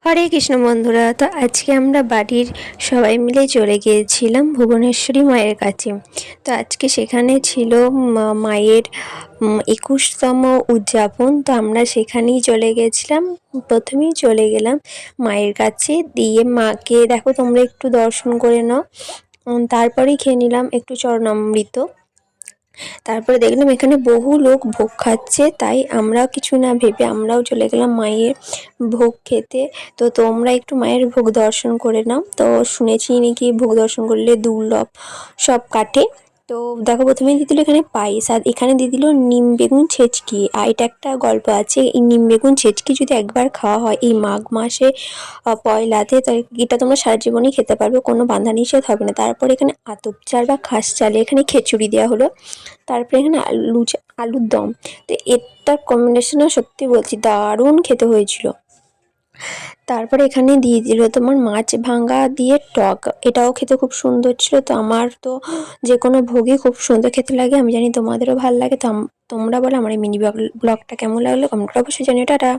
হরে কৃষ্ণ বন্ধুরা, তো আজকে আমরা বাড়ির সবাই মিলে চলে গিয়েছিলাম ভুবনেশ্বরী মায়ের কাছে। তো আজকে সেখানে ছিল মায়ের 21তম উদযাপন। তো আমরা সেখানেই চলে গেছিলাম। প্রথমেই চলে গেলাম মায়ের কাছে, দিয়ে মাকে দেখো তোমরা একটু দর্শন করে নাও। তারপরেই খেয়ে নিলাম একটু চরণামৃত। তারপরে দেখলাম এখানে বহু লোক ভোগ খাচ্ছে, তাই আমরাও কিছু না ভেবে আমরাও চলে গেলাম মায়ের ভোগ খেতে। তো তোমরা একটু মায়ের ভোগ দর্শন করে নাও। তো শুনেছি নাকি ভোগ দর্শন করলে দুর্লভ সব কাটে। তো দেখো প্রথমেই দিয়ে দিল এখানে পায়েস, আর এখানে দিয়ে দিল নিম বেগুন ছেচকি। আর এটা একটা গল্প আছে, এই নিম বেগুন ছেচকি যদি একবার খাওয়া হয় এই মাঘ মাসে পয়লাতে, তাই এটা তোমরা সারা জীবনই খেতে পারবে, কোনো বাধা নিষেধ হবে না। তারপর এখানে আতপ চাল বা খাস চালে এখানে খিচুড়ি দেওয়া হলো। তারপরে এখানে আলুর দম। তো এটার কম্বিনেশনও সত্যি বলছি দারুণ খেতে হয়েছিল। তারপরে এখানে দিয়ে দিল তোমার মাছ ভাঙা দিয়ে টক, এটাও খেতে খুব সুন্দর ছিল। তো আমার তো যে কোনো ভোগই খুব সুন্দর খেতে লাগে, আমি জানি তোমাদেরও ভালো লাগে। তো তোমরা বলো আমার এই মিনি ব্লগটা কেমন লাগলো কমেন্ট করে অবশ্যই জানিও। টাটা।